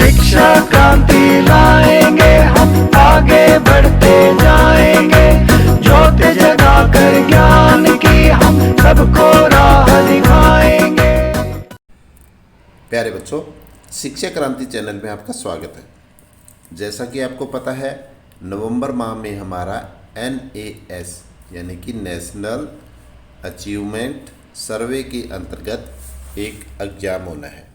शिक्षा क्रांति लाएंगे, हम आगे बढ़ते जाएंगे। ज्योति जगाकर ज्ञान की हम सबको राह दिखाएंगे। प्यारे बच्चों, शिक्षा क्रांति चैनल में आपका स्वागत है। जैसा कि आपको पता है, नवंबर माह में हमारा NAS यानी कि नेशनल अचीवमेंट सर्वे के अंतर्गत एक एग्जाम होना है।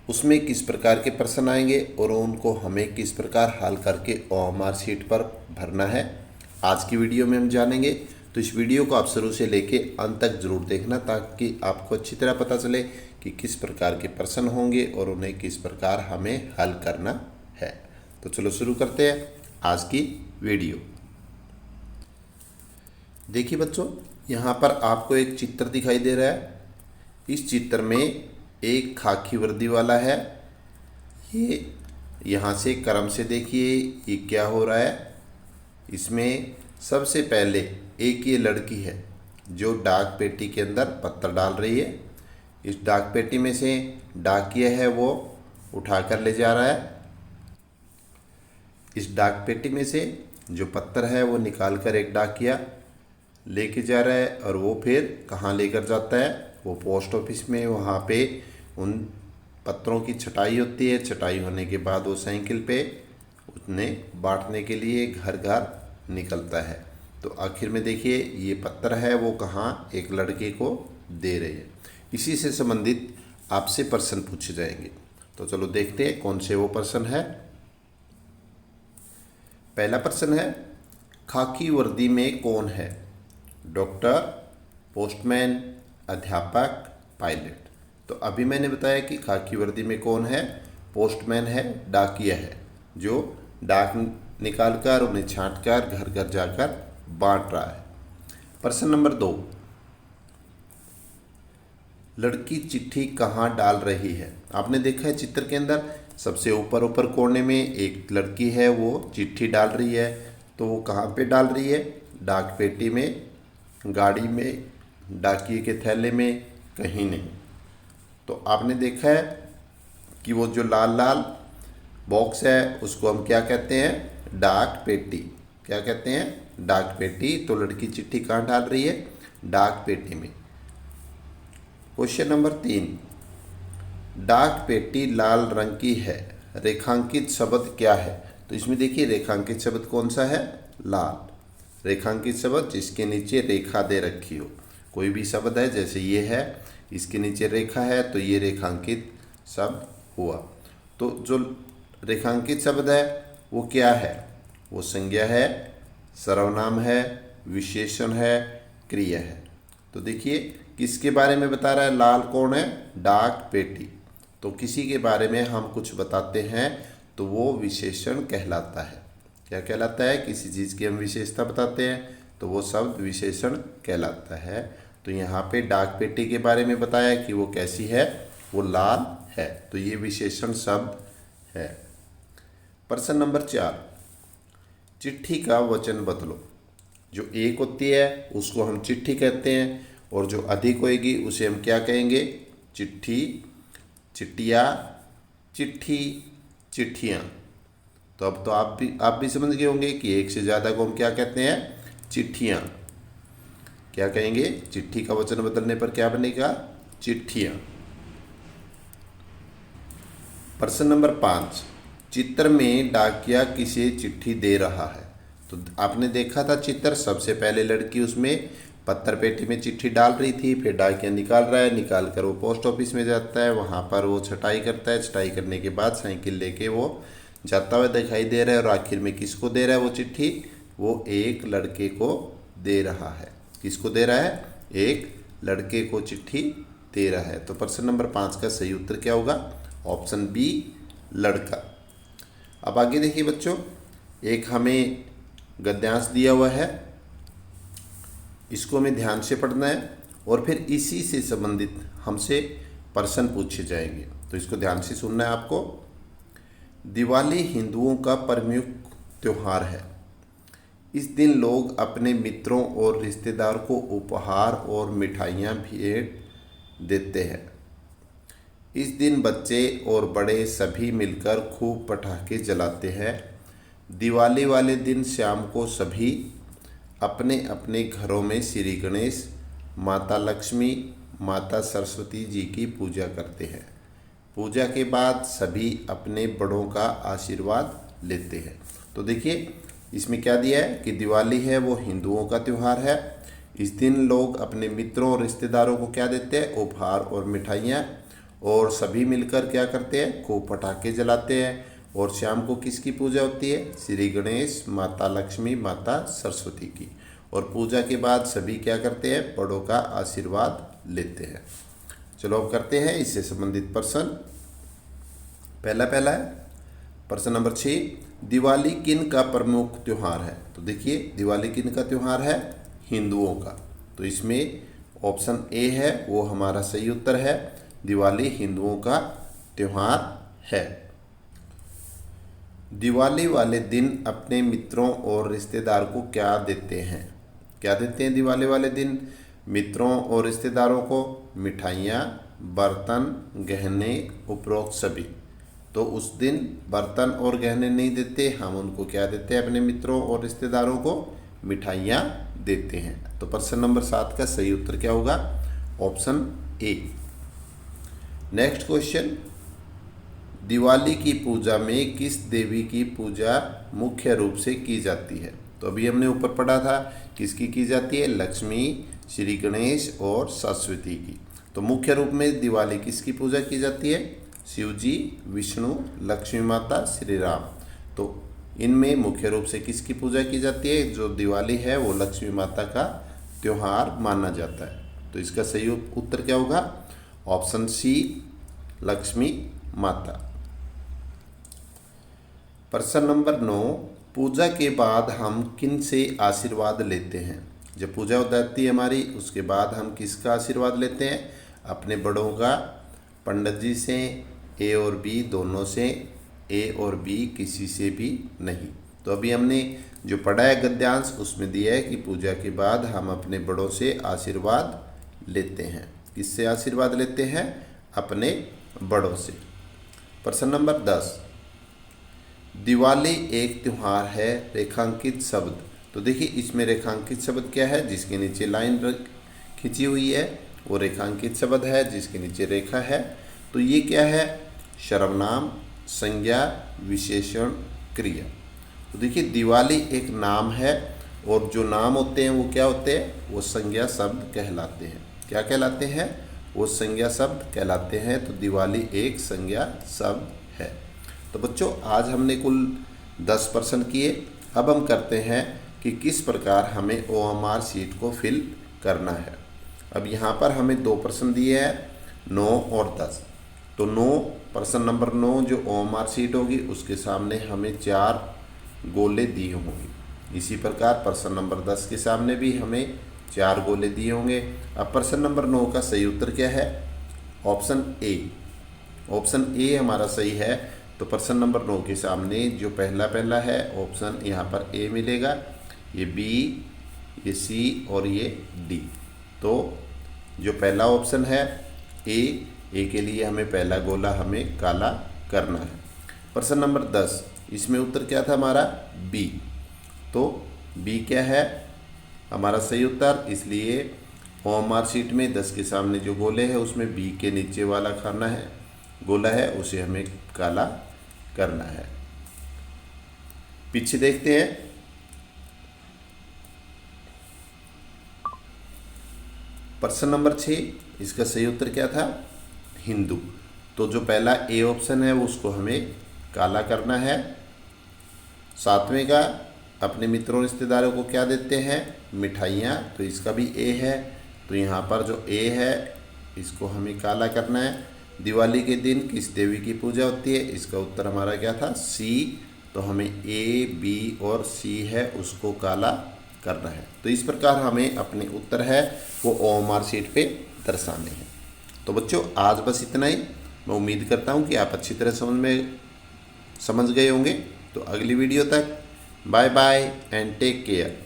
उसमें किस प्रकार के प्रश्न आएंगे और उनको हमें किस प्रकार हल करके OMR शीट पर भरना है, आज की वीडियो में हम जानेंगे। तो इस वीडियो को आप शुरू से लेके अंत तक जरूर देखना, ताकि आपको अच्छी तरह पता चले कि किस प्रकार के प्रश्न होंगे और उन्हें किस प्रकार हमें हल करना है। तो चलो शुरू करते हैं आज की वीडियो। देखिए बच्चों, यहाँ पर आपको एक चित्र दिखाई दे रहा है। इस चित्र में एक खाकी वर्दी वाला है। ये यहाँ से क्रम से देखिए ये क्या हो रहा है। इसमें सबसे पहले एक ये लड़की है जो डाक पेटी के अंदर पत्थर डाल रही है। इस डाक पेटी में से डाकिया है वो उठाकर ले जा रहा है। इस डाक पेटी में से जो पत्थर है वो निकाल कर एक डाकिया लेके जा रहा है, और वो फिर कहाँ लेकर जाता है, वो पोस्ट ऑफिस में। वहाँ पे उन पत्रों की छटाई होती है। छटाई होने के बाद वो साइकिल पे उन्हें बांटने के लिए घर घर निकलता है। तो आखिर में देखिए ये पत्थर है वो कहाँ एक लड़के को दे रहे हैं। इसी से संबंधित आपसे प्रश्न पूछे जाएंगे। तो चलो देखते हैं कौन से वो प्रश्न है। पहला प्रश्न है, खाकी वर्दी में कौन है? डॉक्टर, पोस्टमैन, अध्यापक, पायलट। तो अभी मैंने बताया कि खाकी वर्दी में कौन है? पोस्टमैन है, डाकिया है, जो डाक निकाल कर उन्हें छांट कर घर घर जाकर बांट रहा है। प्रश्न नंबर 2, लड़की चिट्ठी कहाँ डाल रही है? आपने देखा है चित्र के अंदर सबसे ऊपर कोने में एक लड़की है, वो चिट्ठी डाल रही है। तो वो कहाँ पे डाल रही है? डाक पेटी में, गाड़ी में, डाकिए के थैले में, कहीं नहीं। तो आपने देखा है कि वो जो लाल लाल बॉक्स है उसको हम क्या कहते हैं? डाक पेटी। क्या कहते हैं? डाक पेटी। तो लड़की चिट्ठी कहाँ डाल रही है? डाक पेटी में। क्वेश्चन नंबर 3, डाक पेटी लाल रंग की है, रेखांकित शब्द क्या है? तो इसमें देखिए रेखांकित शब्द कौन सा है? लाल। रेखांकित शब्द जिसके नीचे रेखा दे रखी हो। कोई भी शब्द है, जैसे ये है, इसके नीचे रेखा है तो ये रेखांकित शब्द हुआ। तो जो रेखांकित शब्द है वो क्या है? वो संज्ञा है, सर्वनाम है, विशेषण है, क्रिया है। तो देखिए किसके बारे में बता रहा है? लाल कौन है? डाक पेटी। तो किसी के बारे में हम कुछ बताते हैं तो वो विशेषण कहलाता है। क्या कहलाता है? किसी चीज़ की हम विशेषता बताते हैं तो वो शब्द विशेषण कहलाता है। तो यहाँ पे डाक पेटी के बारे में बताया कि वो कैसी है? वो लाल है, तो ये विशेषण शब्द है। प्रश्न नंबर 4, चिट्ठी का वचन बदलो। जो एक होती है उसको हम चिट्ठी कहते हैं, और जो अधिक होएगी उसे हम क्या कहेंगे? चिट्ठी, चिट्ठिया, चिट्ठी, चिट्ठियाँ। तो अब तो आप भी समझ गए होंगे कि एक से ज़्यादा को हम क्या कहते हैं? चिट्ठियाँ। क्या कहेंगे? चिट्ठी का वचन बदलने पर क्या बनेगा? चिट्ठियाँ। प्रश्न नंबर 5, चित्र में डाकिया किसे चिट्ठी दे रहा है? तो आपने देखा था चित्र, सबसे पहले लड़की उसमें पत्थर पेटी में चिट्ठी डाल रही थी, फिर डाकिया निकाल रहा है, निकाल कर वो पोस्ट ऑफिस में जाता है, वहाँ पर वो छटाई करता है। छटाई करने के बाद साइकिल लेके वो जाता हुआ दिखाई दे रहा है, और आखिर में किसको दे रहा है वो चिट्ठी? वो एक लड़के को दे रहा है। किसको दे रहा है? एक लड़के को चिट्ठी दे रहा है। तो प्रश्न नंबर 5 का सही उत्तर क्या होगा? ऑप्शन बी, लड़का। अब आगे देखिए बच्चों, एक हमें गद्यांश दिया हुआ है, इसको हमें ध्यान से पढ़ना है, और फिर इसी से संबंधित हमसे प्रश्न पूछे जाएंगे। तो इसको ध्यान से सुनना है आपको। दिवाली हिंदुओं का प्रमुख त्यौहार है। इस दिन लोग अपने मित्रों और रिश्तेदार को उपहार और मिठाइयाँ भेंट देते हैं। इस दिन बच्चे और बड़े सभी मिलकर खूब पटाखे जलाते हैं। दिवाली वाले दिन शाम को सभी अपने अपने घरों में श्री गणेश, माता लक्ष्मी, माता सरस्वती जी की पूजा करते हैं। पूजा के बाद सभी अपने बड़ों का आशीर्वाद लेते हैं। तो देखिए इसमें क्या दिया है कि दिवाली है वो हिंदुओं का त्यौहार है। इस दिन लोग अपने मित्रों और रिश्तेदारों को क्या देते हैं, उपहार और मिठाइयाँ, और सभी मिलकर क्या करते हैं, खूब पटाखे जलाते हैं। और शाम को किसकी पूजा होती है, श्री गणेश, माता लक्ष्मी, माता सरस्वती की। और पूजा के बाद सभी क्या करते हैं, बड़ों का आशीर्वाद लेते हैं। चलो अब करते हैं इससे संबंधित प्रश्न। पहला है प्रश्न नंबर 6, दिवाली किन का प्रमुख त्यौहार है। तो देखिए दिवाली किन का त्यौहार है, हिंदुओं का। तो इसमें ऑप्शन ए है वो हमारा सही उत्तर है, दिवाली हिंदुओं का त्यौहार है। दिवाली वाले दिन अपने मित्रों और रिश्तेदार को क्या देते हैं, क्या देते हैं दिवाली वाले दिन मित्रों और रिश्तेदारों को, मिठाइयाँ, बर्तन, गहने, उपरोक्त सभी। तो उस दिन बर्तन और गहने नहीं देते, हम उनको क्या देते हैं, अपने मित्रों और रिश्तेदारों को मिठाइयाँ देते हैं। तो प्रश्न नंबर 7 का सही उत्तर क्या होगा, option A. Next question, Diwali की पूजा में किस देवी की पूजा मुख्य रूप से की जाती है। तो अभी हमने ऊपर पढ़ा था किसकी की जाती है, लक्ष्मी, श्री गणेश और सरस्वती की। तो मुख्य रूप में दिवाली किसकी पूजा की जाती है, शिव जी, विष्णु, लक्ष्मी माता, श्री राम। तो इनमें मुख्य रूप से किसकी पूजा की जाती है, जो दिवाली है वो लक्ष्मी माता का त्यौहार माना जाता है। तो इसका सही उत्तर क्या होगा, ऑप्शन सी, लक्ष्मी माता। प्रश्न नंबर 9, पूजा के बाद हम किन से आशीर्वाद लेते हैं। जब पूजा हो जाती है हमारी, उसके बाद हम किसका आशीर्वाद लेते हैं, अपने बड़ों का, पंडित जी से, ए और बी दोनों से, ए और बी किसी से भी नहीं। तो अभी हमने जो पढ़ा है गद्यांश उसमें दिया है कि पूजा के बाद हम अपने बड़ों से आशीर्वाद लेते हैं। किससे आशीर्वाद लेते हैं, अपने बड़ों से। प्रश्न नंबर 10, दिवाली एक त्यौहार है, रेखांकित शब्द। तो देखिए इसमें रेखांकित शब्द क्या है, जिसके नीचे लाइन खींची हुई है वो रेखांकित शब्द है, जिसके नीचे रेखा है। तो ये क्या है, सर्वनाम, संज्ञा, विशेषण, क्रिया। तो देखिए दिवाली एक नाम है और जो नाम होते हैं वो क्या होते हैं, वो संज्ञा शब्द कहलाते हैं। क्या कहलाते हैं, वो संज्ञा शब्द कहलाते हैं। तो दिवाली एक संज्ञा शब्द है। तो बच्चों आज हमने कुल 10 प्रश्न किए। अब हम करते हैं कि किस प्रकार हमें OMR शीट को फिल करना है। अब यहाँ पर हमें 2 प्रश्न दिए हैं, 9 और 10। तो 9 प्रश्न नंबर 9 जो OMR शीट होगी उसके सामने हमें 4 गोले दिए होंगे। इसी प्रकार प्रश्न नंबर 10 के सामने भी हमें 4 गोले दिए होंगे। अब प्रश्न नंबर 9 का सही उत्तर क्या है, ऑप्शन ए। ऑप्शन ए हमारा सही है। तो प्रश्न नंबर 9 के सामने जो पहला है ऑप्शन यहाँ पर ए मिलेगा, ये बी, ये सी और ये डी। तो जो पहला ऑप्शन है ए के लिए हमें पहला गोला हमें काला करना है। प्रश्न नंबर 10 इसमें उत्तर क्या था हमारा, बी। तो बी क्या है हमारा सही उत्तर, इसलिए OMR शीट में 10 के सामने जो गोले हैं उसमें बी के नीचे वाला खाना है गोला है उसे हमें काला करना है। पीछे देखते हैं। प्रश्न नंबर 6 इसका सही उत्तर क्या था, हिंदू। तो जो पहला ए ऑप्शन है उसको हमें काला करना है। 7वें का अपने मित्रों रिश्तेदारों को क्या देते हैं, मिठाइयाँ। तो इसका भी ए है। तो यहाँ पर जो ए है इसको हमें काला करना है। दिवाली के दिन किस देवी की पूजा होती है, इसका उत्तर हमारा क्या था, सी। तो हमें ए, बी और सी है उसको काला करना है। तो इस प्रकार हमें अपने उत्तर है वो OMR शीट पे दर्शाने हैं। तो बच्चों आज बस इतना ही। मैं उम्मीद करता हूँ कि आप अच्छी तरह समझ गए होंगे। तो अगली वीडियो तक bye bye and take care.